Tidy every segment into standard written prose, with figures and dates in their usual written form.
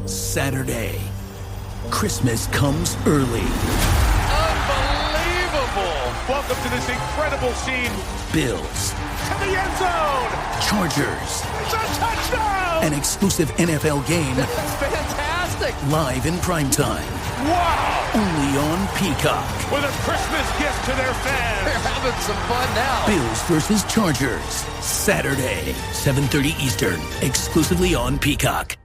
Saturday. Christmas comes early. Unbelievable! Welcome to this incredible scene. Bills. To the end zone! Chargers. It's a touchdown! An exclusive NFL game. That's fantastic! Live in primetime. Wow! Only on Peacock. With a Christmas gift to their fans. They're having some fun now. Bills versus Chargers. Saturday, 7:30 Eastern. Exclusively on Peacock.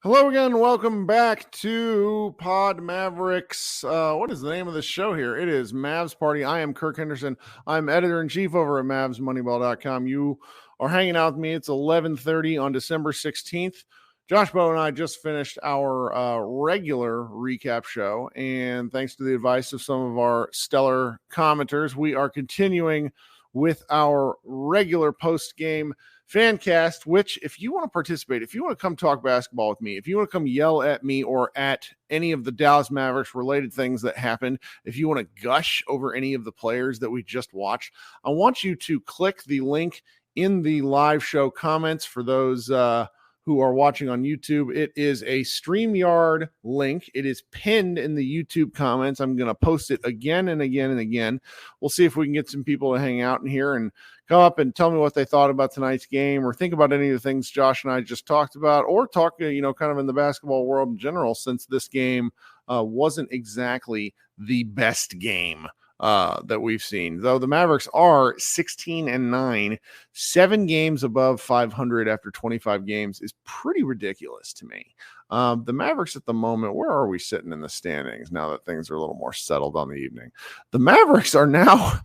Hello again. Welcome back to Pod Mavericks. What is the name of the show here? It is Mavs Party. I am Kirk Henderson. I'm editor-in-chief over at MavsMoneyball.com. You are hanging out with me. It's 11:30 on December 16th. Josh Bowe and I just finished our regular recap show, and thanks to the advice of some of our stellar commenters, we are continuing with our regular post-game fan cast, which if you want to participate, if you want to come talk basketball with me, if you want to come yell at me or at any of the Dallas Mavericks related things that happened, if you want to gush over any of the players that we just watched, I want you to click the link in the live show comments for those who are watching on YouTube. It is a StreamYard link. It is pinned in the YouTube comments. I'm going to post it again and again and again. We'll see if we can get some people to hang out in here and come up and tell me what they thought about tonight's game or think about any of the things Josh and I just talked about, or talk, kind of in the basketball world in general, since this game wasn't exactly the best game that we've seen. Though the Mavericks are 16-9, 7 games above 500 after 25 games is pretty ridiculous to me. The Mavericks at the moment, where are we sitting in the standings now that things are a little more settled on the evening? The Mavericks are now,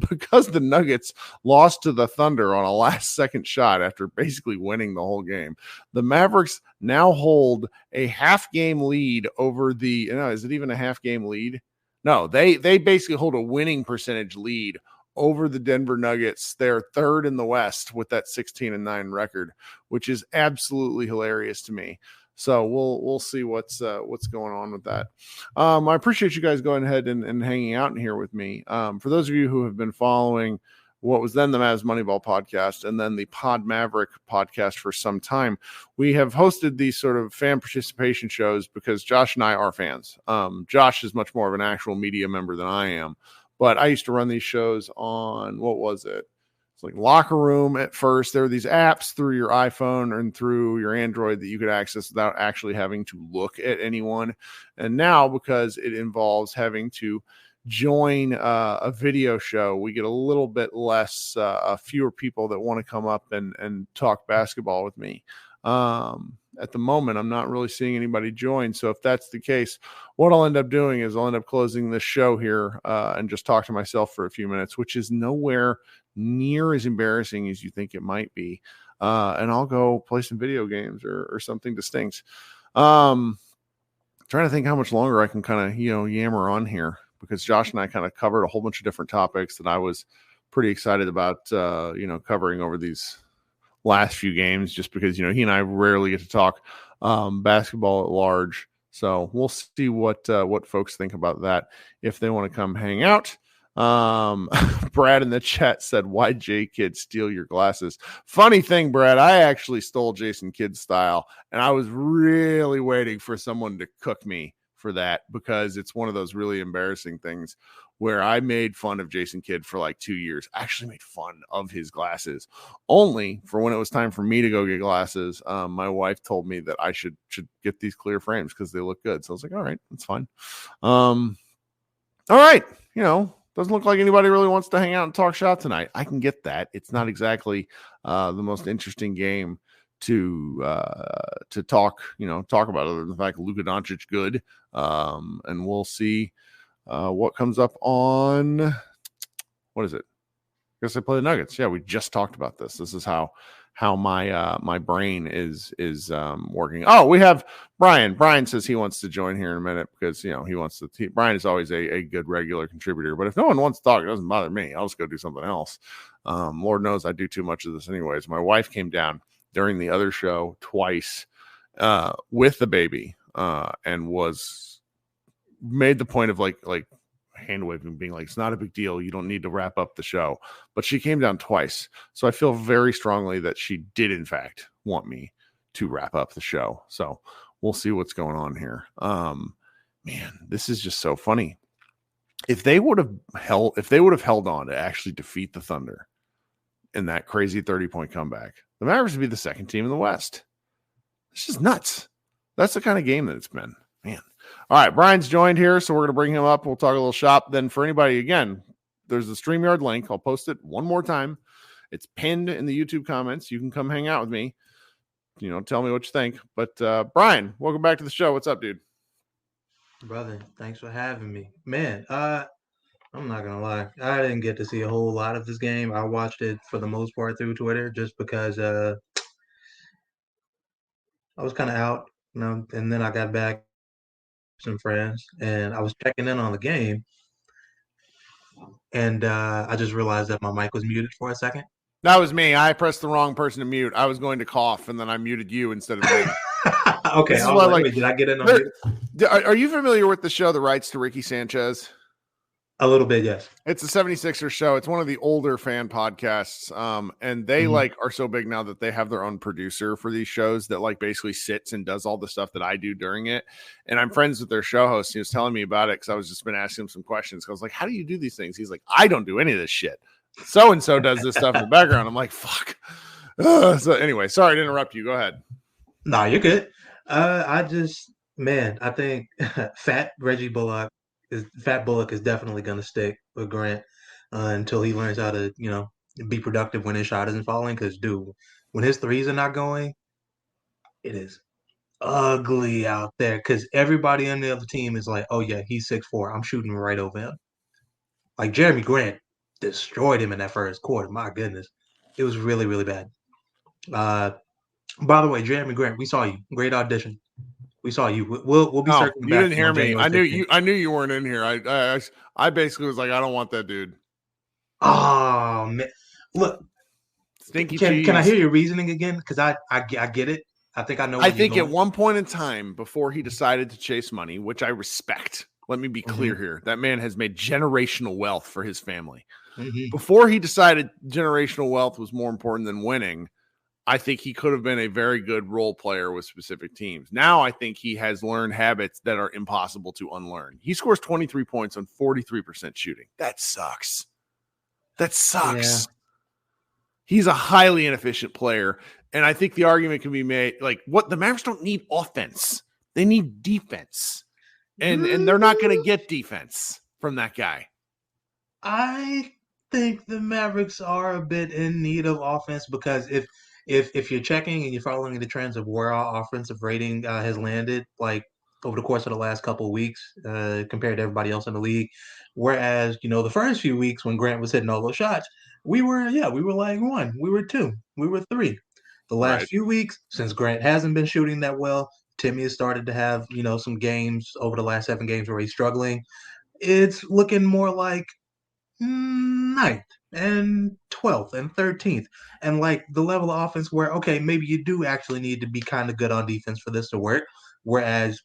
because the Nuggets lost to the Thunder on a last-second shot after basically winning the whole game, the Mavericks now hold a half-game lead over is it even a half-game lead? No, they basically hold a winning percentage lead over the Denver Nuggets. They're third in the West with that 16-9 record, which is absolutely hilarious to me. So we'll see what's going on with that. I appreciate you guys going ahead and hanging out in here with me. For those of you who have been following what was then the Mavs Moneyball podcast and then the Pod Maverick podcast for some time, we have hosted these sort of fan participation shows because Josh and I are fans. Josh is much more of an actual media member than I am, but I used to run these shows on, what was it? It's like Locker Room at first. There were these apps through your iPhone and through your Android that you could access without actually having to look at anyone. And now, because it involves having to join a video show, we get a little bit less, fewer people that want to come up and talk basketball with me. At the moment, I'm not really seeing anybody join. So if that's the case, what I'll end up doing is I'll end up closing this show here and just talk to myself for a few minutes, which is nowhere near as embarrassing as you think it might be. And I'll go play some video games or something distinct. Trying to think how much longer I can kind of, yammer on here, because Josh and I kind of covered a whole bunch of different topics that I was pretty excited about, covering over these last few games, just because, he and I rarely get to talk basketball at large. So we'll see what folks think about that if they want to come hang out. Brad in the chat said, "Why J Kidd steal your glasses?" Funny thing, Brad, I actually stole Jason Kidd's style, and I was really waiting for someone to cook me for that, because it's one of those really embarrassing things where I made fun of Jason Kidd for like 2 years. I actually made fun of his glasses, only for when it was time for me to go get glasses. My wife told me that I should get these clear frames because they look good. So I was like, all right, that's fine. All right, Doesn't look like anybody really wants to hang out and talk shop tonight. I can get that. It's not exactly the most interesting game to talk about, other than the fact Luka Doncic good. And we'll see what comes up on, what is it? I guess they play the Nuggets. Yeah, we just talked about this. This is how my brain is working. Oh, we have Brian. Brian says he wants to join here in a minute because he wants to. Brian is always a good regular contributor. But if no one wants to talk, it doesn't bother me. I'll just go do something else. Lord knows I do too much of this anyways. My wife came down during the other show twice with the baby and was made the point of like hand waving, being like, it's not a big deal. You don't need to wrap up the show. But she came down twice. So I feel very strongly that she did, in fact, want me to wrap up the show. So we'll see what's going on here. Man, this is just so funny. If they would have held on to actually defeat the Thunder in that crazy 30-point comeback, the Mavericks would be the second team in the West. It's just nuts. That's the kind of game that it's been. Man. All right, Brian's joined here, so we're going to bring him up. We'll talk a little shop. Then for anybody, again, there's the StreamYard link. I'll post it one more time. It's pinned in the YouTube comments. You can come hang out with me. Tell me what you think. But Brian, welcome back to the show. What's up, dude? Brother, thanks for having me. Man, I'm not going to lie. I didn't get to see a whole lot of this game. I watched it for the most part through Twitter just because I was kind of out, and then I got back some friends and I was checking in on the game and I just realized that my mic was muted for a second. That was me. I pressed the wrong person to mute. I was going to cough and then I muted you instead of me. Okay. Wait, did I get in on it? Are you familiar with the show The Rights to Ricky Sanchez? A little bit, yes. It's a 76ers show. It's one of the older fan podcasts. And they are so big now that they have their own producer for these shows that basically sits and does all the stuff that I do during it. And I'm friends with their show host. He was telling me about it because I was just been asking him some questions. I was like, how do you do these things? He's like, I don't do any of this shit. So-and-so does this stuff in the background. I'm like, fuck. So anyway, sorry to interrupt you. Go ahead. No, you're good. I think Fat Bullock is definitely going to stick with Grant until he learns how to, be productive when his shot isn't falling. Because, dude, when his threes are not going, it is ugly out there. Because everybody on the other team is like, oh, yeah, he's 6'4". I'm shooting right over him. Like, Jeremy Grant destroyed him in that first quarter. My goodness. It was really, really bad. By the way, Jeremy Grant, we saw you. Great audition. We saw you. We'll be circling back. You didn't hear me. I knew you weren't in here. I basically was like, I don't want that dude. Oh man, look, stinky cheese. Can I hear your reasoning again? Because I get it. I think I know. I think at one point in time, before he decided to chase money, which I respect. Let me be clear here. That man has made generational wealth for his family. Before he decided generational wealth was more important than winning, I think he could have been a very good role player with specific teams. Now I think he has learned habits that are impossible to unlearn. He scores 23 points on 43% shooting. That sucks. Yeah. He's a highly inefficient player. And I think the argument can be made, what the Mavericks don't need offense. They need defense. And they're not going to get defense from that guy. I think the Mavericks are a bit in need of offense because if you're checking and you're following the trends of where our offensive rating has landed, over the course of the last couple of weeks, compared to everybody else in the league, whereas the first few weeks when Grant was hitting all those shots, we were like 1, we were 2, we were 3. The last few weeks, since Grant hasn't been shooting that well, Timmy has started to have some games over the last 7 games where he's struggling. It's looking more like 9th and 12th and 13th, and the level of offense where maybe you do actually need to be kind of good on defense for this to work. Whereas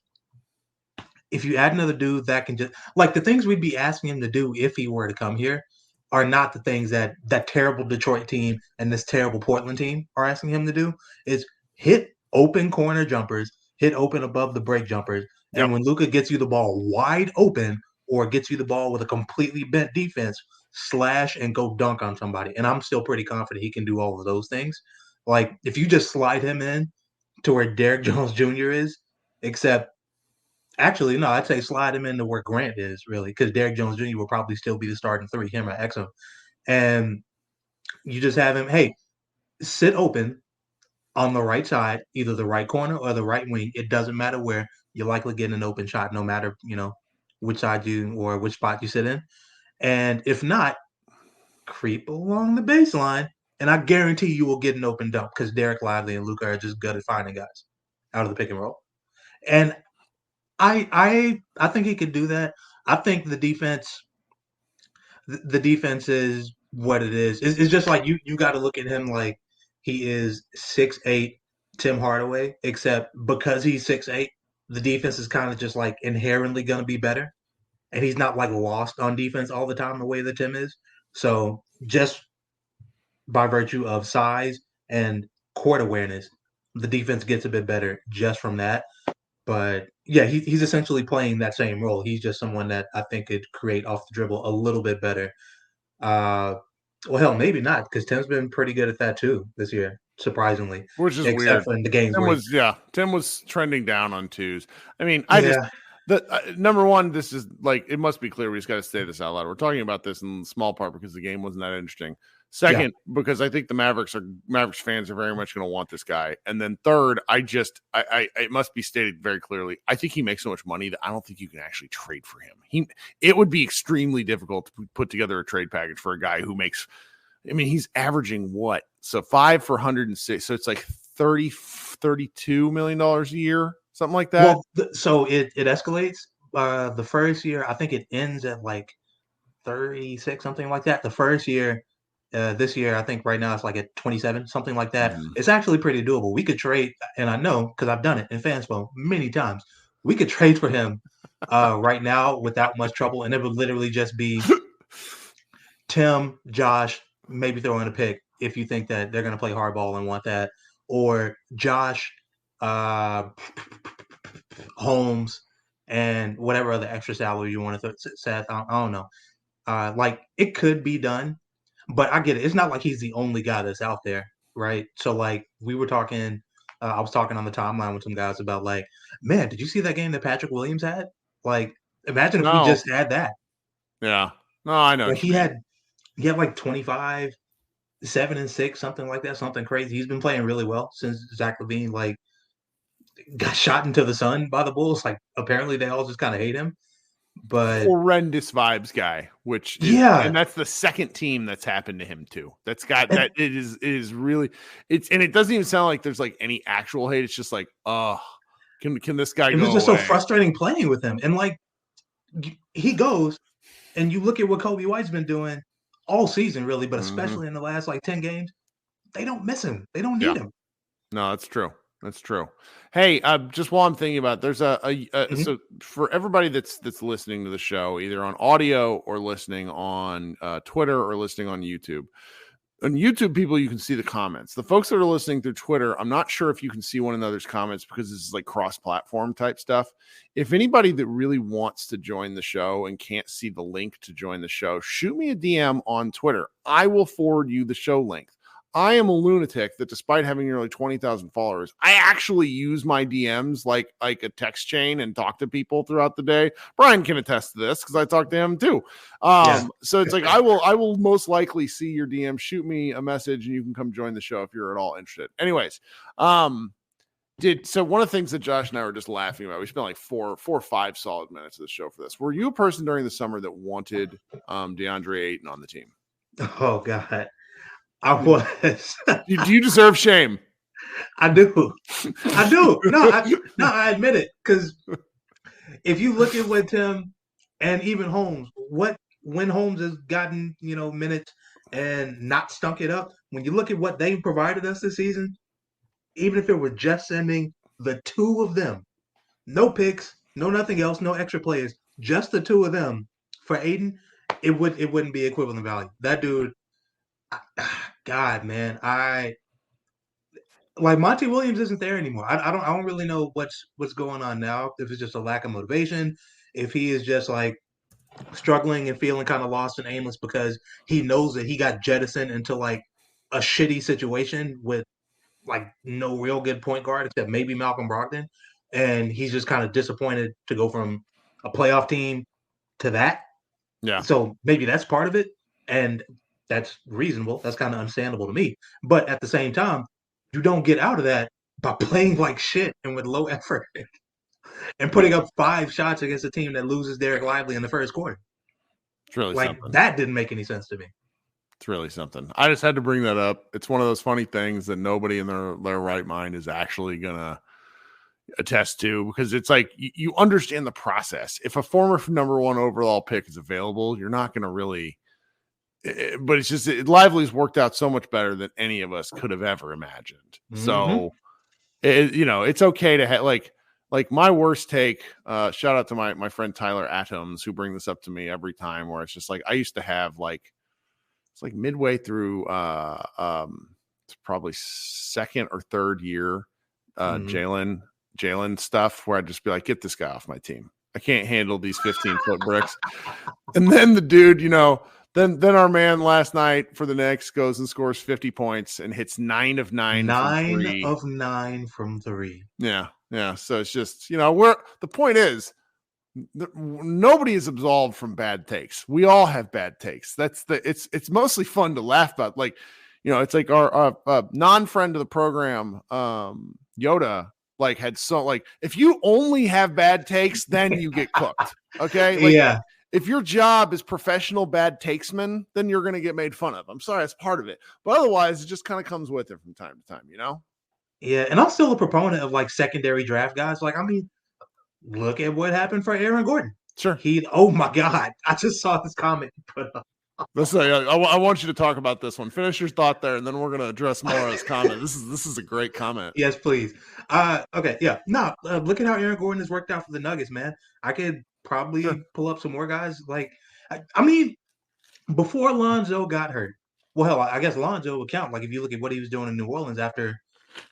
if you add another dude that can just the things we'd be asking him to do if he were to come here are not the things that terrible Detroit team and this terrible Portland team are asking him to do. Is hit open corner jumpers, hit open above the break jumpers, and when Luka gets you the ball wide open or gets you the ball with a completely bent defense, slash and go dunk on somebody. And I'm still pretty confident he can do all of those things. If you just slide him in to where Derrick Jones Jr. is, except Actually, no, I'd say slide him into where Grant is, really, because Derrick Jones Jr. will probably still be the starting three, him or Exum. And you just have him, hey, sit open on the right side, either the right corner or the right wing. It doesn't matter where. You're likely getting an open shot, no matter, which side you or which spot you sit in. And if not, creep along the baseline, and I guarantee you will get an open dunk because Derek Lively and Luka are just good at finding guys out of the pick and roll. And I think he could do that. I think the defense is what it is. It's just like you got to look at him like he is 6'8" Tim Hardaway, except because he's 6'8", the defense is kind of just like inherently going to be better, and he's not like lost on defense all the time the way that Tim is. So just by virtue of size and court awareness, the defense gets a bit better just from that. But yeah, he's essentially playing that same role. He's just someone that I think could create off the dribble a little bit better. Well, hell, maybe not, because Tim's been pretty good at that too this year, surprisingly. Which is except weird. for in the games Tim was trending down on twos. I mean, number one, this is like, it must be clear we just got to say this out loud. We're talking about this in small part because the game wasn't that interesting. Second, because I think the Mavericks fans are very much going to want this guy. And then third, it must be stated very clearly, I think he makes so much money that I don't think you can actually trade for him. It would be extremely difficult to put together a trade package for a guy who makes, I mean, he's averaging what? So 5 for 106. So it's like $32 million a year, something like that. Well, so it escalates. The first year, I think it ends at like 36, something like that. The first year, this year, I think right now it's like at 27, something like that. Mm-hmm. It's actually pretty doable. We could trade, and I know because I've done it in Fanspo many times. We could trade for him right now without much trouble, and it would literally just be Tim, Josh, maybe throw in a pick if you think that they're going to play hardball and want that, or Josh, Holmes, and whatever other extra salary you want to set. I don't know. Like it could be done. But I get it. It's not like he's the only guy that's out there, right? So, like, we were talking I was talking on the timeline with some guys about, like, man, did you see that game that Patrick Williams had? Like, imagine if we just had that. Yeah. No, I know. Like, he had like 25, 7 and 6, something like that, something crazy. He's been playing really well since Zach LaVine, like, got shot into the sun by the Bulls. Like, apparently they all just kind of hate him. But horrendous vibes guy, which is, and that's the second team that's happened to him too. That's got that. It is really, and it doesn't even sound like there's like any actual hate. It's just like, can this guy go away? It was just so frustrating playing with him. And like, he goes, and you look at what Kobe White's been doing all season, really, but especially in the last like 10 games, they don't miss him. They don't need him. No, that's true. That's true. Hey, just while I'm thinking about it, there's so for everybody that's listening to the show, either on audio or listening on Twitter or listening on YouTube. On YouTube, people, you can see the comments. The folks that are listening through Twitter, I'm not sure if you can see one another's comments because this is like cross-platform type stuff. If anybody that really wants to join the show and can't see the link to join the show, shoot me a DM on Twitter. I will forward you the show link. I am a lunatic that despite having nearly 20,000 followers, I actually use my DMs like a text chain and talk to people throughout the day. Brian can attest to this because I talk to him too. So it's like, I will most likely see your DM, shoot me a message and you can come join the show if you're at all interested. Anyways, so one of the things that Josh and I were just laughing about, we spent like 4 or 5 solid minutes of the show for this. Were you a person during the summer that wanted DeAndre Ayton on the team? Oh God. I was. Do you deserve shame? I do. No, I admit it. Because if you look at what Tim and even Holmes, when Holmes has gotten minutes and not stunk it up, when you look at what they provided us this season, even if it were just sending the two of them, no picks, no nothing else, no extra players, just the two of them for Ayton, it wouldn't be equivalent value. That dude. God, man, like Monty Williams isn't there anymore. I don't really know what's going on now. If it's just a lack of motivation, if he is just like struggling and feeling kind of lost and aimless because he knows that he got jettisoned into like a shitty situation with like no real good point guard except maybe Malcolm Brogdon, and he's just kind of disappointed to go from a playoff team to that. Yeah. So maybe that's part of it, and that's reasonable. That's kind of understandable to me. But at the same time, you don't get out of that by playing like shit and with low effort and putting up 5 shots against a team that loses Derek Lively in the first quarter. It's really Like something. that didn't make any sense to me. It's really something. I just had to bring that up. It's one of those funny things that nobody in their right mind is actually gonna attest to, because it's like you understand the process. If a former number 1 overall pick is available, you're not gonna really. But it's just Lively's worked out so much better than any of us could have ever imagined. Mm-hmm. So, it's okay to have like my worst take. Shout out to my friend Tyler Atoms, who bring this up to me every time. Where it's just like I used to have like. It's like midway through it's probably second or third year Jalen stuff, where I'd just be like, get this guy off my team. I can't handle these 15-foot bricks. And then the dude, then our man last night for the Knicks goes and scores 50 points and hits 9 of 9 from 3. 9 of 9 from 3. Yeah. So it's just, the point is, nobody is absolved from bad takes. We all have bad takes. It's mostly fun to laugh about. Like, it's like our non-friend of the program, Yoda, like had if you only have bad takes, then you get cooked. Okay. Like, yeah. If your job is professional bad takesman, then you're going to get made fun of. I'm sorry. That's part of it. But otherwise it just kind of comes with it from time to time, Yeah. And I'm still a proponent of like secondary draft guys. Like, I mean, look at what happened for Aaron Gordon. Sure. Oh my God. I just saw this comment put up. I want you to talk about this one. Finish your thought there, and then we're going to address Maura's comment. This is a great comment. Yes, please. Okay. Yeah. No, look at how Aaron Gordon has worked out for the Nuggets, man. I could probably pull up some more guys. Like, I mean, before Lonzo got hurt, well, hell, I guess Lonzo would count. Like, if you look at what he was doing in New Orleans after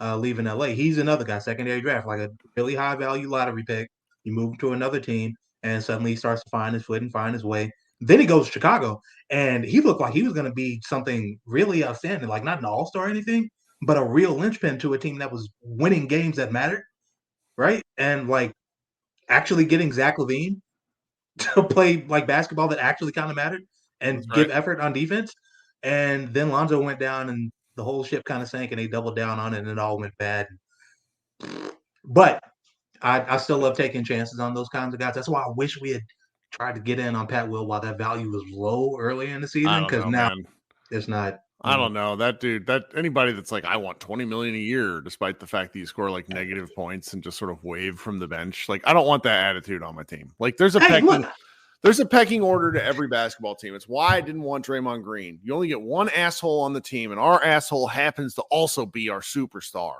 leaving LA, he's another guy, secondary draft, like a really high value lottery pick. You move him to another team, and suddenly he starts to find his foot and find his way. Then he goes to Chicago, and he looked like he was going to be something really outstanding, like not an all-star or anything, but a real linchpin to a team that was winning games that mattered, right? And like actually getting Zach LaVine to play like basketball that actually kind of mattered and give effort on defense. And then Lonzo went down, and the whole ship kind of sank, and they doubled down on it, and it all went bad. But I still love taking chances on those kinds of guys. That's why I wish we had tried to get in on Pat Will while that value was low early in the season, because now it's not. I don't know that dude. That anybody that's like, I want $20 million a year, despite the fact that you score like negative points and just sort of wave from the bench. Like, I don't want that attitude on my team. Like, there's a pecking order to every basketball team. It's why I didn't want Draymond Green. You only get one asshole on the team, and our asshole happens to also be our superstar.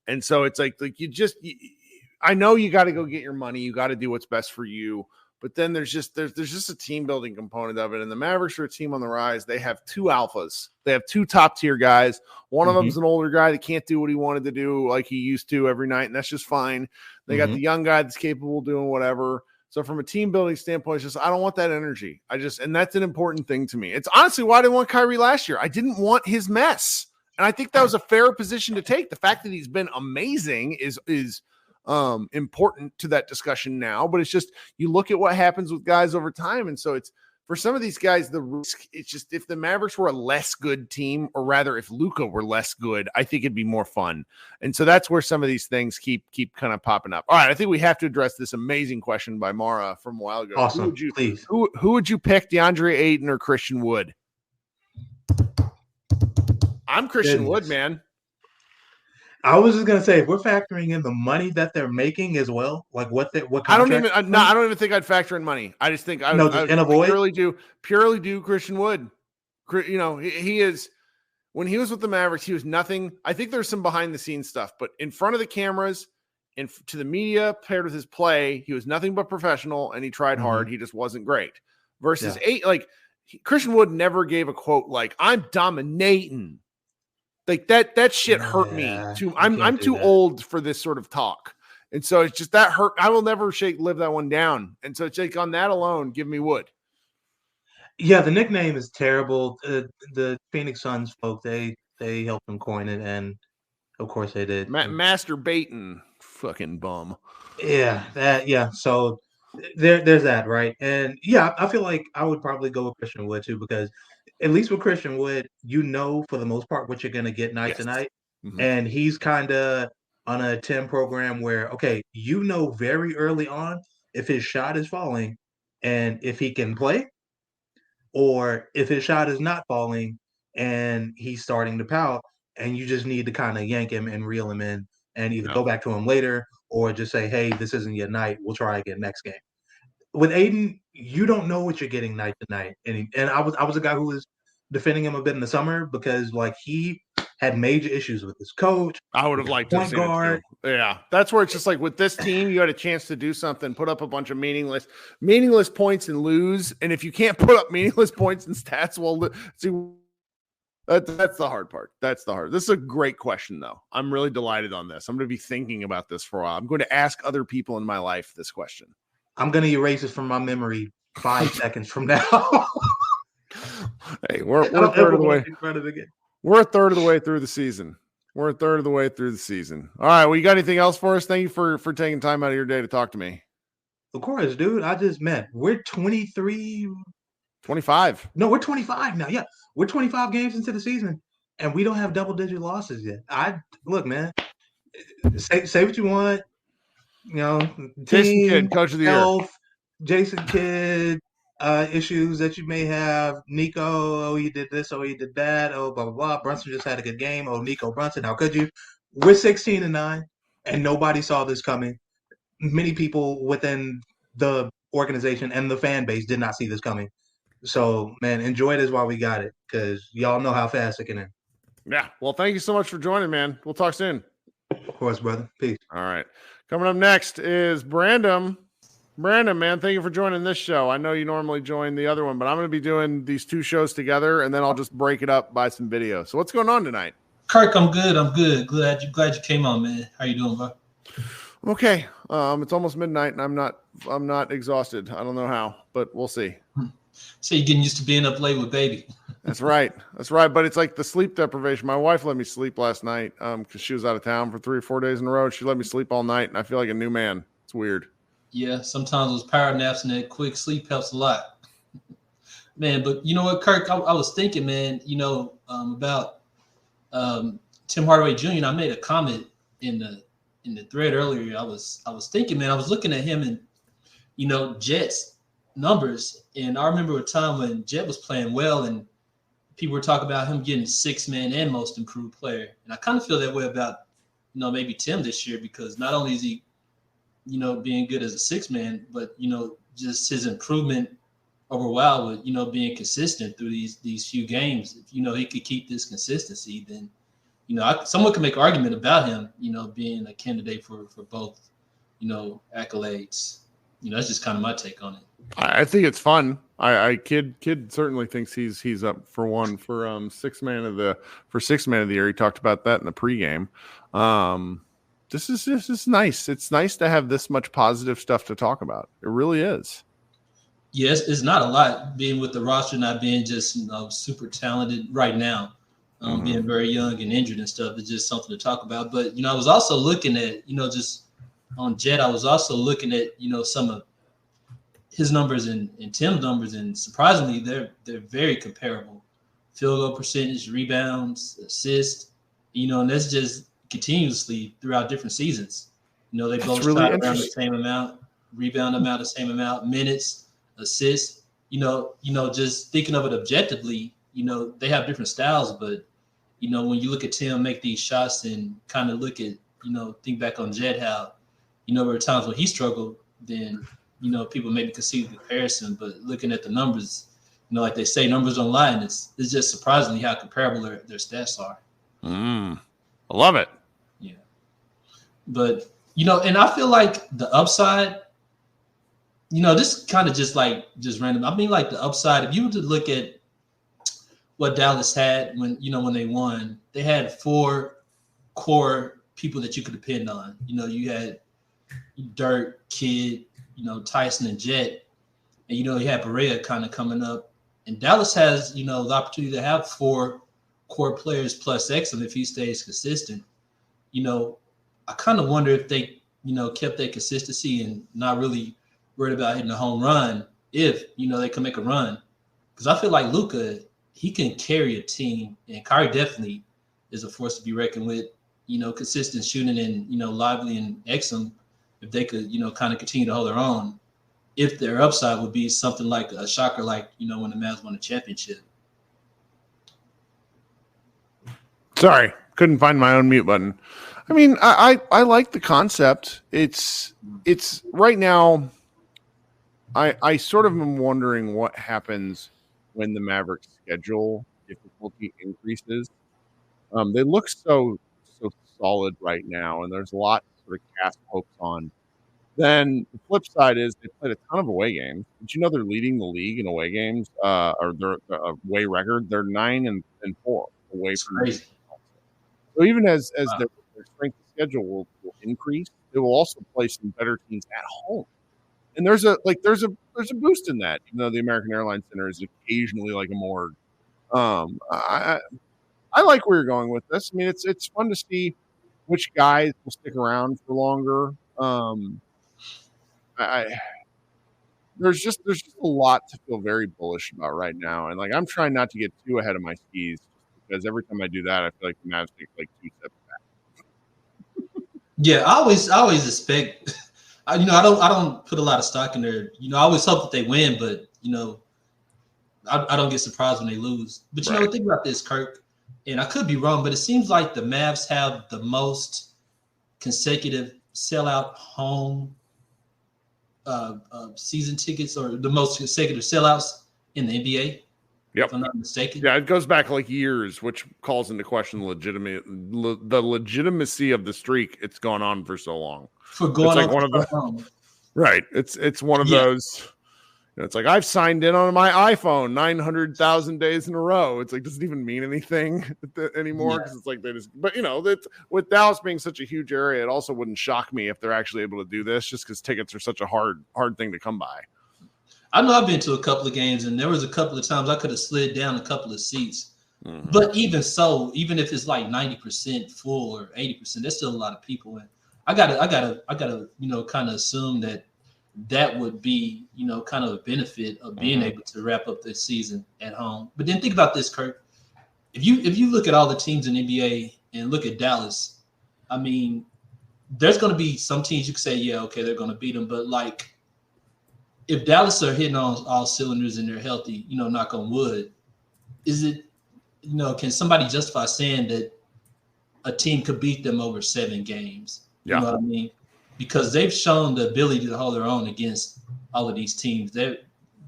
And so it's like I know you got to go get your money. You got to do what's best for you. But then there's just a team building component of it. And the Mavericks are a team on the rise. They have 2 alphas. They have 2 top tier guys. One of them's an older guy that can't do what he wanted to do like he used to every night, and that's just fine. They got the young guy that's capable of doing whatever. So from a team building standpoint, it's just I don't want that energy. And that's an important thing to me. It's honestly why I didn't want Kyrie last year. I didn't want his mess. And I think that was a fair position to take. The fact that he's been amazing is important to that discussion now, but it's just you look at what happens with guys over time. And so it's for some of these guys, the risk, it's just if the Mavericks were a less good team, or rather if Luka were less good, I think it'd be more fun. And so that's where some of these things keep kind of popping up. All right, I think we have to address this amazing question by Mara from a while ago. Awesome. Please. Who would you pick, DeAndre Ayton or Christian Wood? I'm Christian Wood, man. I was just gonna say, if we're factoring in the money that they're making as well, like what I don't even think I'd factor in money. I just think I purely do Christian Wood. He is, when he was with the Mavericks, he was nothing. I think there's some behind the scenes stuff, but in front of the cameras and to the media paired with his play, he was nothing but professional, and he tried hard. He just wasn't great. Versus Christian Wood never gave a quote like, "I'm dominating." Like that shit hurt me too. I'm too old for this sort of talk. And so it's just that hurt. I will never live that one down. And so it's like on that alone, give me Wood. Yeah, the nickname is terrible. The Phoenix Suns folk, they helped him coin it, and of course they did. Master Baton. fucking bum. Yeah. So there's that, right? And yeah, I feel like I would probably go with Christian Wood too, because at least with Christian Wood, for the most part what you're gonna get night to Yes. night. Mhm. And he's kinda on a 10 program where, okay, very early on if his shot is falling and if he can play, or if his shot is not falling and he's starting to pout, and you just need to kind of yank him and reel him in and either Yeah. go back to him later or just say, hey, this isn't your night. We'll try again next game. With Aiden, you don't know what you're getting night to night. And I was a guy who was defending him a bit in the summer because like he had major issues with his coach, I would with have his liked to have point seen it guard. too. Yeah, that's where it's just like with this team, you had a chance to do something, put up a bunch of meaningless points and lose. And if you can't put up meaningless points and stats, well, see, that's the hard part. That's the hard. This is a great question, though. I'm really delighted on this. I'm going to be thinking about this for a while. I'm going to ask other people in my life this question. I'm going to erase it from my memory 5 seconds from now. Hey, we're a third of the way. We're a third of the way through the season. All right. Well, you got anything else for us? Thank you for taking time out of your day to talk to me. Of course, dude. I just meant we're 23. 25. No, we're 25 now. Yeah, we're 25 games into the season, and we don't have double-digit losses yet. Look, man. Say what you want. You know, Jason team Kidd, coach of the health, year. Jason Kidd, issues that you may have. Nico, oh, he did this, oh, he did that, oh, blah blah blah. Brunson just had a good game. Oh, Nico Brunson. How could you? We're 16-9, and nobody saw this coming. Many people within the organization and the fan base did not see this coming. So, man, enjoy this while we got it, because y'all know how fast it can end. Yeah. Well, thank you so much for joining, man. We'll talk soon. Of course, brother. Peace. All right. Coming up next is Brandon. Brandon, man, thank you for joining this show. I know you normally join the other one, but I'm going to be doing these two shows together, and then I'll just break it up by some video. So what's going on tonight? Kirk, I'm good. Glad you came on, man. How you doing, bro? Okay. It's almost midnight, and I'm not exhausted. I don't know how, but we'll see. So you're getting used to being up late with baby. That's right. But it's like the sleep deprivation. My wife let me sleep last night because she was out of town for 3 or 4 days in a row. She let me sleep all night, and I feel like a new man. It's weird. Yeah, sometimes those power naps and that quick sleep helps a lot. Man, but you know what, Kirk? I was thinking, man, about Tim Hardaway Jr. And I made a comment in the thread earlier. I was thinking, man, I was looking at him and Jet's numbers, and I remember a time when Jet was playing well and people were talking about him getting 6-man and most improved player. And I kind of feel that way about, maybe Tim this year, because not only is he, being good as a 6-man, but, just his improvement over a while with, being consistent through these few games. If, he could keep this consistency, then, someone could make an argument about him, being a candidate for both, accolades. That's just kind of my take on it. I think it's fun. Kid certainly thinks he's up for one for 6 man of the year. He talked about that in the pregame. This is nice. It's nice to have this much positive stuff to talk about. It really is. Yes, it's not a lot being with the roster, not being just super talented right now, being very young and injured and stuff. It's just something to talk about. But I was also looking at just on Jet. I was also looking at some of his numbers and Tim's numbers, and surprisingly, they're very comparable. Field goal percentage, rebounds, assists, and that's just continuously throughout different seasons. They both really shot around the same amount, rebound amount, the same amount, minutes, assists. Just thinking of it objectively, they have different styles, but when you look at Tim make these shots and kind of look at, think back on Jet, how, there were times when he struggled, then people maybe could see the comparison, but looking at the numbers, like they say, numbers don't lie, and it's just surprisingly how comparable their stats are. I love it. Yeah. But, and I feel like the upside, this kind of just random. I mean, like the upside, if you were to look at what Dallas had when they won, they had 4 core people that you could depend on. You had Dirk, Kidd, Tyson and Jet, and you had Berea kind of coming up, and Dallas has the opportunity to have 4 core players plus Exum if he stays consistent. I kind of wonder if they, kept their consistency and not really worried about hitting a home run if, they can make a run. Because I feel like Luka, he can carry a team, and Kyrie definitely is a force to be reckoned with. Consistent shooting and, Lively and Exum, if they could, kind of continue to hold their own, if their upside would be something like a shocker, like, when the Mavs won a championship. Sorry, couldn't find my own mute button. I mean, I like the concept. It's right now, I sort of am wondering what happens when the Mavericks schedule difficulty increases. They look so solid right now, and there's a lot to sort of cast hopes on. Then the flip side is they played a ton of away games. Did you know they're leading the league in away games? Or their away record? They're 9-4 away from. Crazy. So even as their strength of schedule will increase, they will also play some better teams at home. And there's a boost in that, even though the American Airlines Center is occasionally like a morgue. I like where you're going with this. I mean, it's fun to see which guys will stick around for longer. There's just a lot to feel very bullish about right now, and like I'm trying not to get too ahead of my skis because every time I do that, I feel like the Mavs take like 2 steps back. Yeah, I always expect. I don't put a lot of stock in there. I always hope that they win, but I don't get surprised when they lose. But think about this, Kirk, and I could be wrong, but it seems like the Mavs have the most consecutive sellout home season tickets, or the most consecutive sellouts in the NBA. Yep. If I'm not mistaken. Yeah, it goes back like years, which calls into question the legitimacy of the streak. It's gone on for so long. For going it's like on one of the right. It's one of those. It's like I've signed in on my iPhone 900,000 days in a row. It's like doesn't even mean anything anymore because it's like they just. But with Dallas being such a huge area, it also wouldn't shock me if they're actually able to do this, just because tickets are such a hard thing to come by. I know I've been to a couple of games, and there was a couple of times I could have slid down a couple of seats. Mm-hmm. But even so, even if it's like 90% full or 80%, there's still a lot of people. And I gotta kind of assume that would be, kind of a benefit of being able to wrap up this season at home. But then think about this, Kirk. If you look at all the teams in the NBA and look at Dallas, I mean, there's going to be some teams you can say, yeah, okay, they're going to beat them. But like, if Dallas are hitting on all cylinders and they're healthy, knock on wood, is it, can somebody justify saying that a team could beat them over 7 games? Yeah. You know what I mean? Because they've shown the ability to hold their own against all of these teams. They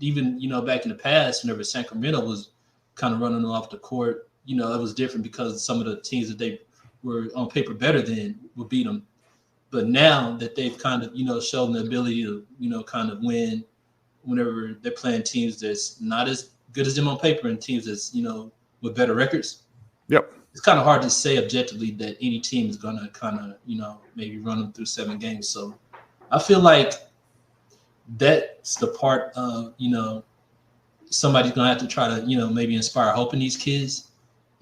even, back in the past, whenever Sacramento was kind of running off the court, it was different because some of the teams that they were on paper better than would beat them. But now that they've kind of, shown the ability to, kind of win whenever they're playing teams that's not as good as them on paper and teams that's, with better records. Yep. It's kind of hard to say objectively that any team is going to kind of, maybe run them through 7 games. So I feel like that's the part of, somebody's going to have to try to, maybe inspire hope in these kids.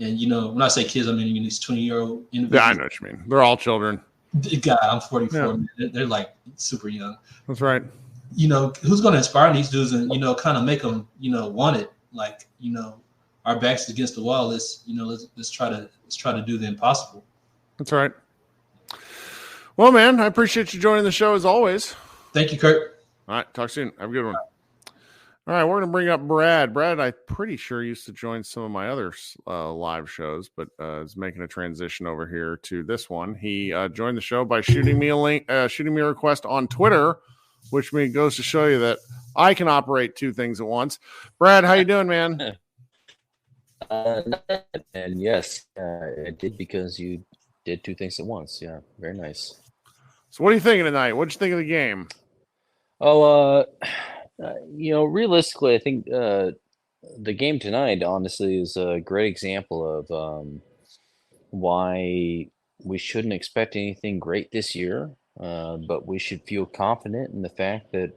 And, when I say kids, I mean these 20-year-old individuals. Yeah, I know what you mean. They're all children. God, I'm 44. Yeah. Man. They're like super young. That's right. Who's going to inspire these dudes and, kind of make them, want it? Like, our backs against the wall. Let's try to do the impossible. That's right. Well, man, I appreciate you joining the show as always. Thank you, Kirk. All right, talk soon. Have a good one. All right, we're going to bring up Brad. Brad, I'm pretty sure used to join some of my other live shows, but is making a transition over here to this one. He joined the show by shooting me a link, shooting me a request on Twitter, which goes to show you that I can operate 2 things at once. Brad, how you doing, man? And yes, I did because you did 2 things at once. Yeah, very nice. So what are you thinking tonight? What'd you think of the game? Realistically, I think the game tonight, honestly, is a great example of why we shouldn't expect anything great this year, but we should feel confident in the fact that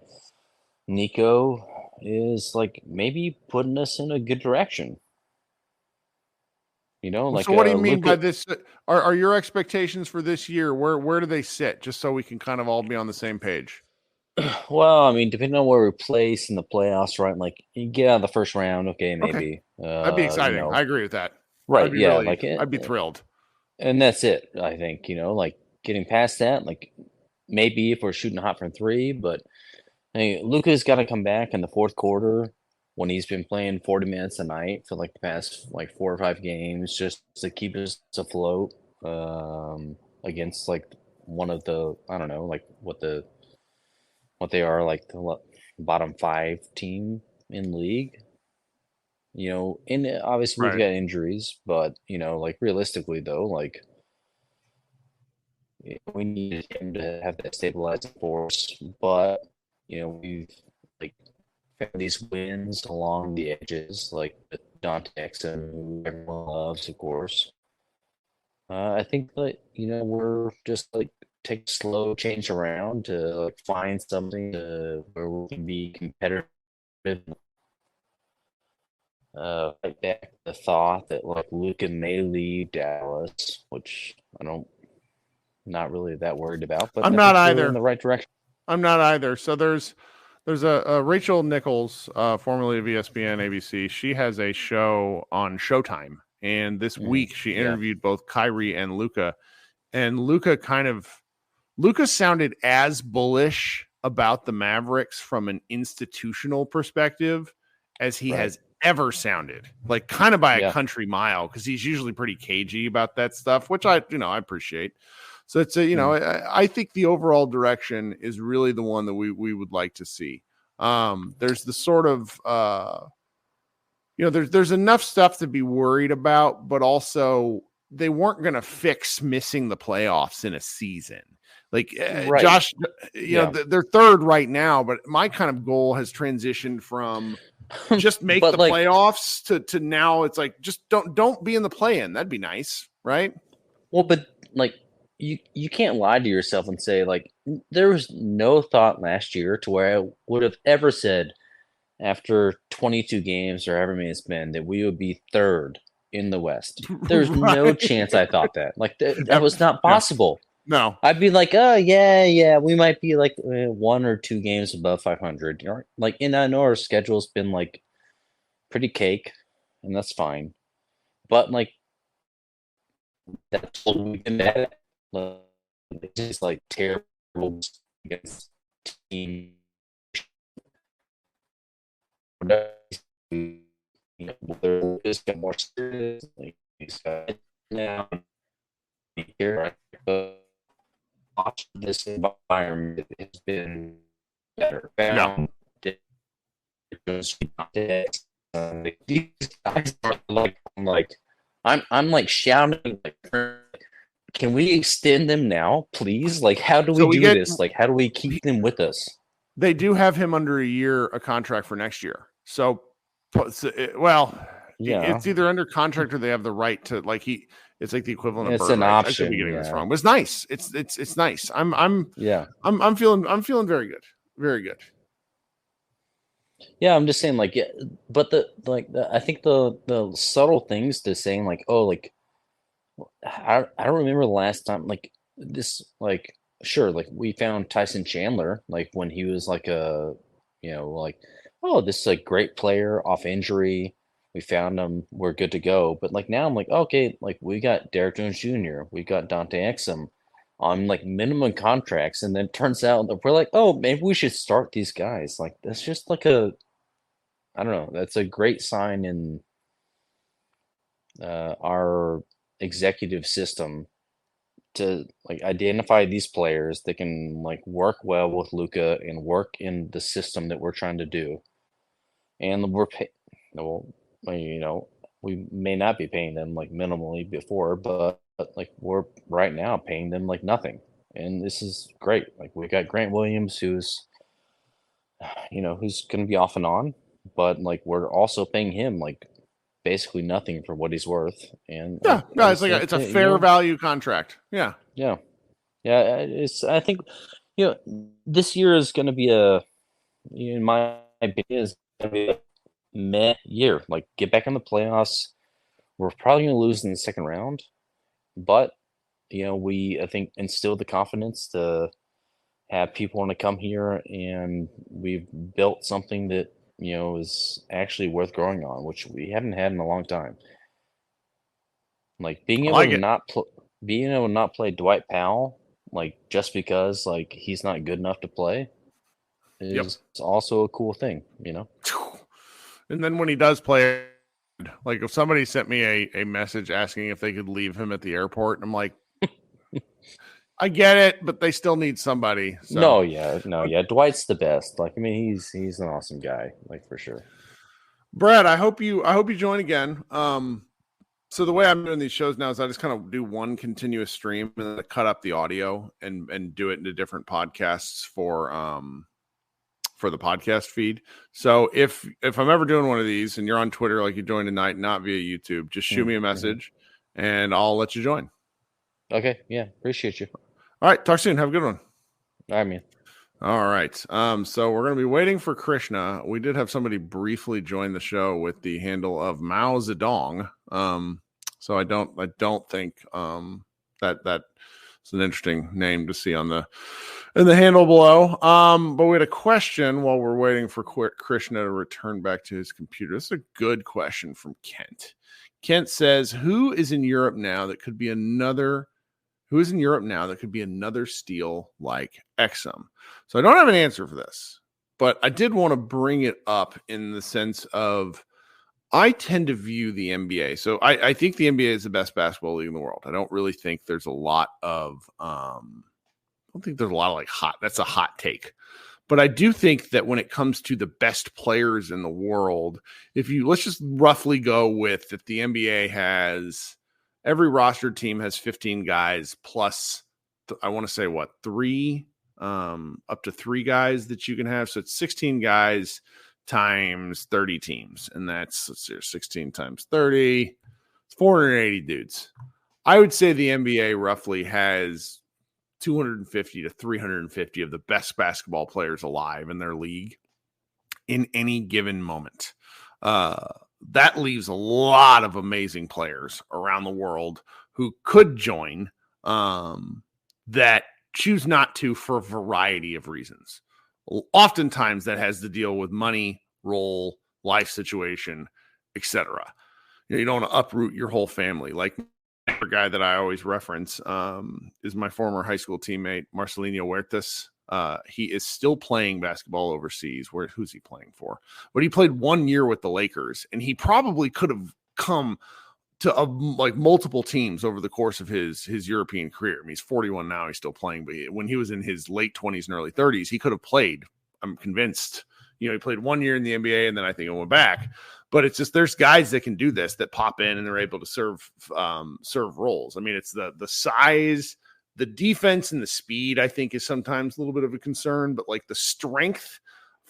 Nico is like maybe putting us in a good direction. Like so what do you mean by Luka, this? Are your expectations for this year? Where do they sit? Just so we can kind of all be on the same page. well, I mean, depending on where we place in the playoffs, right? Like you get out of the first round, okay, Okay, maybe. that'd be exciting. I agree with that. Right? Yeah, I'd be thrilled. and that's it. I think like getting past that, like maybe if we're shooting hot from three, but hey, Luka's got to come back in the fourth quarter when he's been playing 40 minutes a night for like the past like 4 or 5 games, just to keep us afloat against like one of the I don't know like what they are like the bottom 5 team in league. And obviously we've Right. got injuries, but like realistically though, like we needed him to have that stabilizing force, but we've like found these wins along the edges, like with Dante Exum, who everyone loves, of course. I think that we're just like take a slow change around to like find something where we can be competitive. Fight back the thought that like Luka may leave Dallas, which not really that worried about, but I'm I not think we're either. in the right direction. I'm not either. So there's a Rachel Nichols, formerly of ESPN ABC. She has a show on Showtime, and this week she interviewed both Kyrie and Luka. And Luka sounded as bullish about the Mavericks from an institutional perspective as he has ever sounded, like kind of by a country mile, because he's usually pretty cagey about that stuff, which I appreciate. So it's I think the overall direction is really the one that we would like to see. There's the sort of there's enough stuff to be worried about, but also they weren't going to fix missing the playoffs in a season. Like Josh, they're third right now, but my kind of goal has transitioned from just make the playoffs to now it's like just don't be in the play-in. That'd be nice, right? Well, but like you can't lie to yourself and say like there was no thought last year to where I would have ever said after 22 games or however many it's been that we would be third in the West. There's no chance I thought that. Like that was not possible. No. I'd be like, oh yeah, we might be like 1 or 2 games above 500. Like, and I know our schedule's been like pretty cake, and that's fine. But like that's what we've been at. It's just like terrible against team. They're just get more serious. Like he's got now here, but watch this environment has been better. Found these guys are I'm like shouting like, can we extend them now, please? Like, how do we do this? Like, how do we keep them with us? They do have him under a contract for next year. So, it's either under contract or they have the right to it's like the equivalent of it's an option. I could be getting this wrong, but it's nice. It's nice. I'm feeling very good. Very good. Yeah, I'm just saying but I think the subtle things to saying like, oh, like I don't remember the last time like this, like sure, like we found Tyson Chandler like when he was like oh, this is a great player off injury. We found him. We're good to go. But like now I'm like, okay, like we got Derek Jones Jr., we got Dante Exum on like minimum contracts. And then it turns out that we're like, oh, maybe we should start these guys. Like that's just like I don't know. That's a great sign in our executive system to like identify these players that can like work well with Luka and work in the system that we're trying to do. And we're we may not be paying them like minimally before, but like we're right now paying them like nothing. And this is great. Like we got Grant Williams, who's going to be off and on, but like we're also paying him like basically nothing for what he's worth. And it's a fair value contract. Yeah. I think this year is going to be in my opinion, is going to be a meh year. Like get back in the playoffs. we're probably going to lose in the second round, but we, I think, instilled the confidence to have people want to come here, and we've built something that is actually worth growing on, which we haven't had in a long time. Like being I able like to it. not play Dwight Powell, like just because like he's not good enough to play, Yep. is also a cool thing, And then when he does play, like if somebody sent me a message asking if they could leave him at the airport, I'm like, I get it, but they still need somebody. So. No, yeah. Dwight's the best. Like, I mean, he's an awesome guy, like for sure. Brad, I hope you join again. So the way I'm doing these shows now is I just kind of do one continuous stream and then I cut up the audio and do it into different podcasts for the podcast feed. So if I'm ever doing one of these and you're on Twitter like you joined tonight, not via YouTube, just shoot me a message and I'll let you join. Okay, yeah, appreciate you. All right, talk soon. Have a good one. All right, man. All right. So we're going to be waiting for Krishna. We did have somebody briefly join the show with the handle of Mao Zedong. So I don't think that's an interesting name to see in the handle below. But we had a question while we're waiting for Krishna to return back to his computer. This is a good question from Kent. Kent says, who is in Europe now that could be another steal like Exum? So I don't have an answer for this, but I did want to bring it up in the sense of I tend to view the NBA. So I think the NBA is the best basketball league in the world. I don't really think there's a lot of that's a hot take. But I do think that when it comes to the best players in the world, let's just roughly go with that the NBA has every roster team has 15 guys plus I want to say up to 3 guys that you can have. So it's 16 guys times 30 teams. And that's 16 times 30. It's 480 dudes. I would say the NBA roughly has 250 to 350 of the best basketball players alive in their league in any given moment. That leaves a lot of amazing players around the world who could join that choose not to for a variety of reasons. Oftentimes that has to deal with money, role, life situation, etc. You don't want to uproot your whole family. Like a guy that I always reference is my former high school teammate, Marcelino Huertas. He is still playing basketball overseas. Who's he playing for? But he played 1 year with the Lakers, and he probably could have come to multiple teams over the course of his European career. I mean, he's 41 now. He's still playing, but when he was in his late 20s and early 30s, he could have played. I'm convinced. He played 1 year in the NBA, and then I think he went back. But it's just there's guys that can do this, that pop in and they're able to serve roles. I mean, it's the size, the defense, and the speed. I think is sometimes a little bit of a concern, but like the strength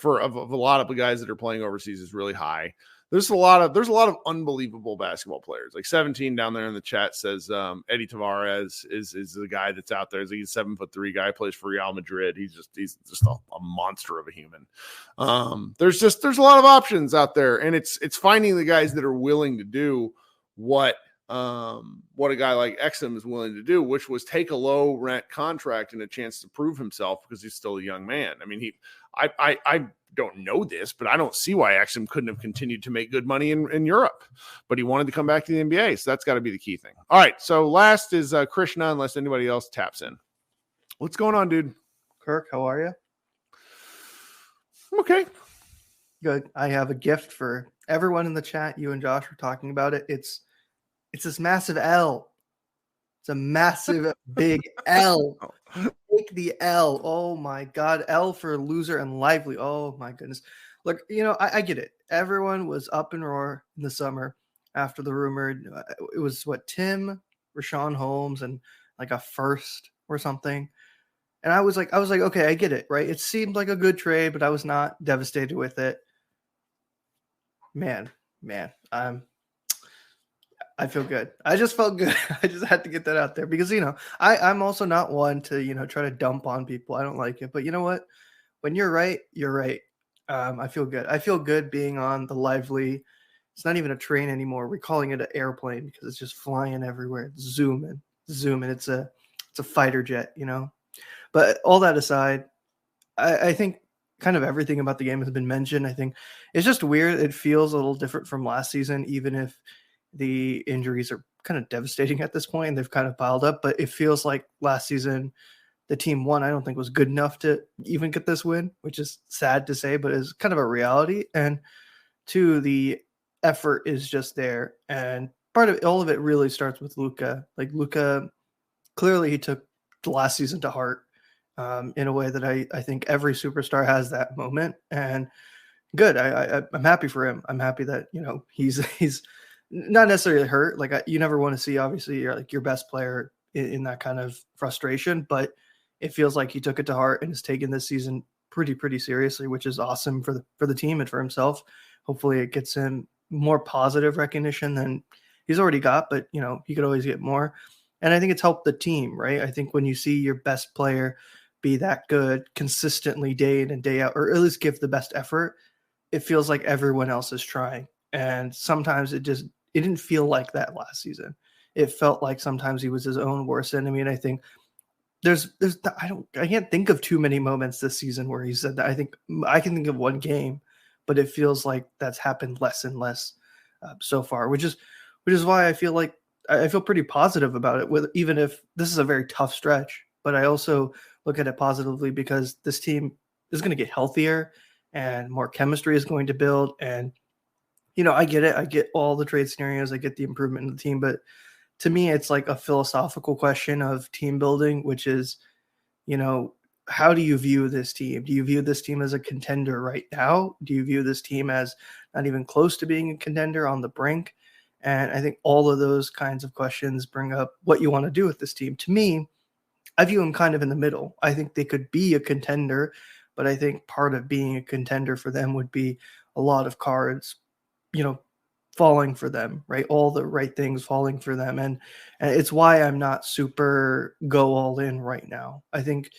of a lot of the guys that are playing overseas is really high. There's a lot of unbelievable basketball players. Like 17 down there in the chat says Eddie Tavares is the guy that's out there. He's a 7'3" guy, plays for Real Madrid. He's just a monster of a human. There's a lot of options out there, and it's finding the guys that are willing to do what a guy like Exum is willing to do, which was take a low rent contract and a chance to prove himself because he's still a young man. I mean, I don't know this, but I don't see why Exum couldn't have continued to make good money in Europe, but he wanted to come back to the NBA. So that's got to be the key thing. All right. So last is Krishna, unless anybody else taps in. What's going on, dude? Kirk, how are you? Okay. Good. I have a gift for everyone in the chat. You and Josh were talking about it. It's this massive L. It's a massive big L. Take the L. Oh my God. L for loser and lively. Oh my goodness. Look, I get it. Everyone was up in roar in the summer after the rumored. It was Tim, Rashawn Holmes, and like a first or something. And I was like, okay, I get it, right? It seemed like a good trade, but I was not devastated with it. Man, I feel good. I just felt good. I just had to get that out there because, I'm also not one to, try to dump on people. I don't like it. But you know what? When you're right, you're right. I feel good. I feel good being on the lively It's not even a train anymore. We're calling it an airplane because it's just flying everywhere. It's zooming. It's a fighter jet, you know. But all that aside, I think kind of everything about the game has been mentioned. I think it's just weird. It feels a little different from last season, even if the injuries are kind of devastating at this point. They've kind of piled up, but it feels like last season the team won, I don't think was good enough to even get this win, which is sad to say, but is kind of a reality. And two, the effort is just there. And all of it really starts with Luka. Like Luka, clearly he took the last season to heart in a way that I think every superstar has that moment. And good. I'm happy for him. I'm happy that, you know, he's not necessarily hurt. Like you never want to see, obviously, your best player in that kind of frustration, but it feels like he took it to heart and has taken this season pretty seriously, which is awesome for the team and for himself. Hopefully it gets him more positive recognition than he's already got, but you know, he could always get more. And I think it's helped the team, right? I think when you see your best player be that good consistently day in and day out, or at least give the best effort, it feels like everyone else is trying. And sometimes it didn't feel like that last season. It felt like sometimes he was his own worst enemy. And I think I can't think of too many moments this season where he said that. I think I can think of one game, but it feels like that's happened less and less so far, which is why I feel pretty positive about it, even if this is a very tough stretch. But I also look at it positively because this team is going to get healthier and more chemistry is going to build. And, you know, I get it. I get all the trade scenarios. I get the improvement in the team. But to me, it's like a philosophical question of team building, which is, you know, how do you view this team? Do you view this team as a contender right now? Do you view this team as not even close to being a contender, on the brink? And I think all of those kinds of questions bring up what you want to do with this team. To me, I view them kind of in the middle. I think they could be a contender, but I think part of being a contender for them would be a lot of cards, you know, falling for them, right? All the right things falling for them. And it's why I'm not super go all in right now. I think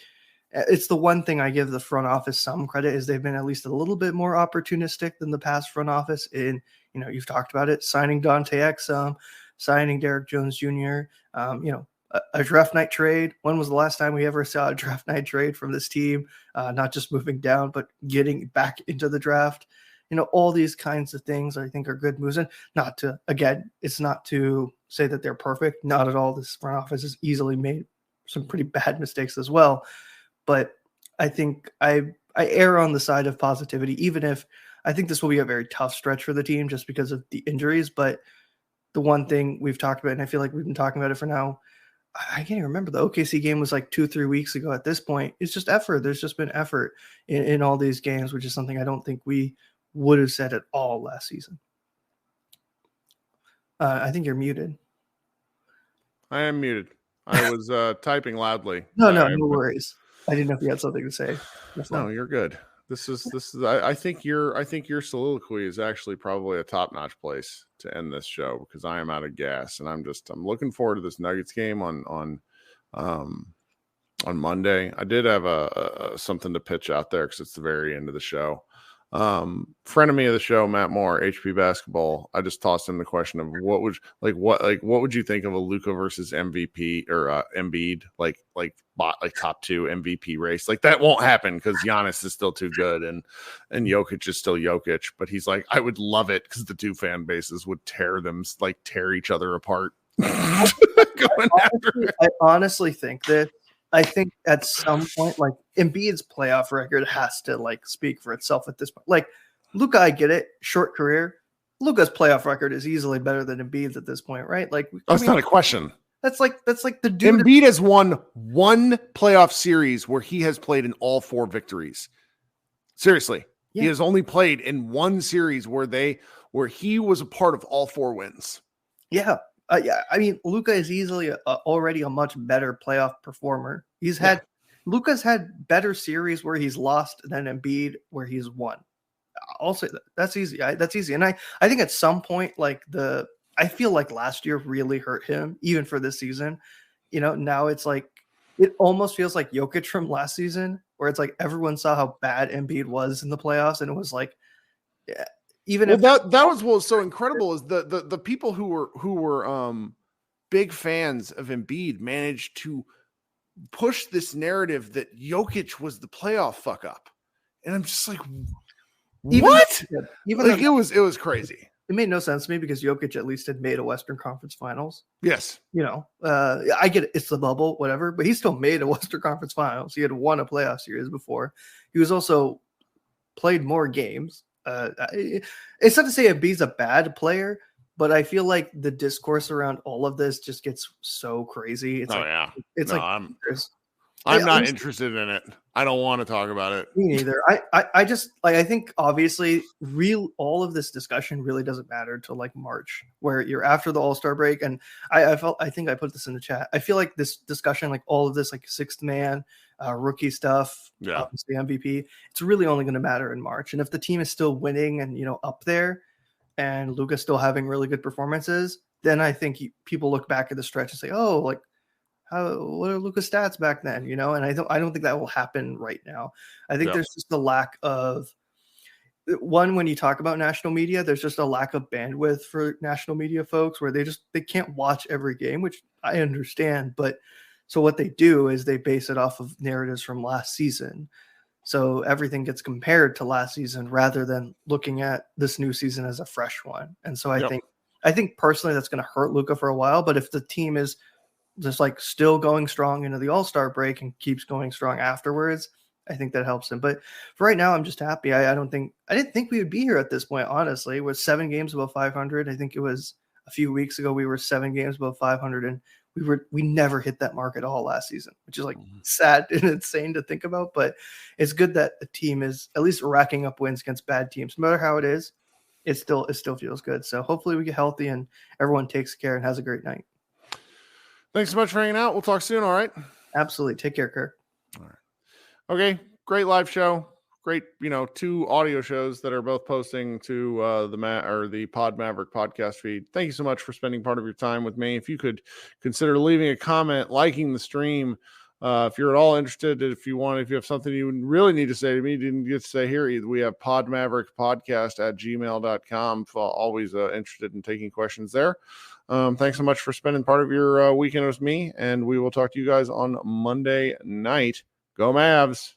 it's the one thing I give the front office some credit is they've been at least a little bit more opportunistic than the past front office in, you know, you've talked about it, signing Dante Exum, signing Derek Jones Jr., you know, a draft night trade. When was the last time we ever saw a draft night trade from this team? Not just moving down, but getting back into the draft. You know, all these kinds of things I think are good moves. And it's not to say that they're perfect. Not at all. This front office has easily made some pretty bad mistakes as well. But I think I err on the side of positivity, even if I think this will be a very tough stretch for the team just because of the injuries. But the one thing we've talked about, and I feel like we've been talking about it for now, I can't even remember. The OKC game was like 2-3 weeks ago at this point. It's just effort. There's just been effort in all these games, which is something I don't think we would have said at all last season. I think you're muted. I am muted. I was typing loudly. No worries. I didn't know if you had something to say. No, you're good. This is. I think your soliloquy is actually probably a top-notch place to end this show because I am out of gas and I'm looking forward to this Nuggets game on Monday. I did have a something to pitch out there because it's the very end of the show. Frenemy of the show, Matt Moore, HP Basketball. I just tossed him the question of what would you think of a Luka versus MVP or Embiid like top 2 MVP race? Like that won't happen because Giannis is still too good and Jokic is still Jokic. But he's like, I would love it because the two fan bases would tear each other apart. I honestly think that. I think at some point, like Embiid's playoff record has to like speak for itself at this point. Like Luka, I get it, short career. Luka's playoff record is easily better than Embiid's at this point, right? Like that's not a question. That's like the dude. Embiid has won one playoff series where he has played in all 4 victories. Seriously, He has only played in one series where he was a part of all 4 wins. Yeah. I mean, Luka is easily already a much better playoff performer. Luka's had better series where he's lost than Embiid where he's won. I'll say that. That's easy. That's easy. And I think at some point, I feel like last year really hurt him, even for this season. You know, now it's like, it almost feels like Jokic from last season, where it's like everyone saw how bad Embiid was in the playoffs. And it was like, even Well, if that was what was so incredible is the people who were big fans of Embiid managed to push this narrative that Jokic was the playoff fuck up, and I'm just like, what? Even Like though it was crazy. it made no sense to me because Jokic at least had made a Western Conference Finals. Yes. I get it, it's the bubble, whatever, but he still made a Western Conference Finals. He had won a playoff series before. He was also played more games. It's not to say Embiid's a bad player, but I feel like the discourse around all of this just gets so crazy. I'm not interested in it. I don't want to talk about it. Me neither. I just like, I think obviously all of this discussion really doesn't matter till like March, where you're after the All-Star break. And I think I put this in the chat. I feel like this discussion, like all of this, like sixth man, rookie stuff, obviously MVP, it's really only going to matter in March. And if the team is still winning and, up there and Luka's still having really good performances, then I think people look back at the stretch and say, oh, like, what are Luka's stats back then? And I don't think that will happen right now. I think there's just a lack of one, when you talk about national media, there's just a lack of bandwidth for national media folks where they can't watch every game, which I understand. But so what they do is they base it off of narratives from last season. So everything gets compared to last season rather than looking at this new season as a fresh one. And so I think personally that's going to hurt Luka for a while. But if the team is just like still going strong into the All-Star break and keeps going strong afterwards, I think that helps him. But for right now, I'm just happy. I didn't think we would be here at this point, honestly. It was 7 games above 500. I think it was a few weeks ago we were 7 games above 500, and we never hit that mark at all last season, which is like sad and insane to think about. But it's good that the team is at least racking up wins against bad teams. No matter how it is, it still feels good. So hopefully we get healthy and everyone takes care and has a great night. Thanks so much for hanging out. We'll talk soon. All right. Absolutely. Take care, Kirk. All right. Okay. Great live show. Great, 2 audio shows that are both posting to the Pod Maverick podcast feed. Thank you so much for spending part of your time with me. If you could consider leaving a comment, liking the stream, if you're at all interested, if you have something you really need to say to me, didn't get to say here either, we have podmaverickpodcast@gmail.com. Always interested in taking questions there. Thanks so much for spending part of your weekend with me, and we will talk to you guys on Monday night. Go Mavs!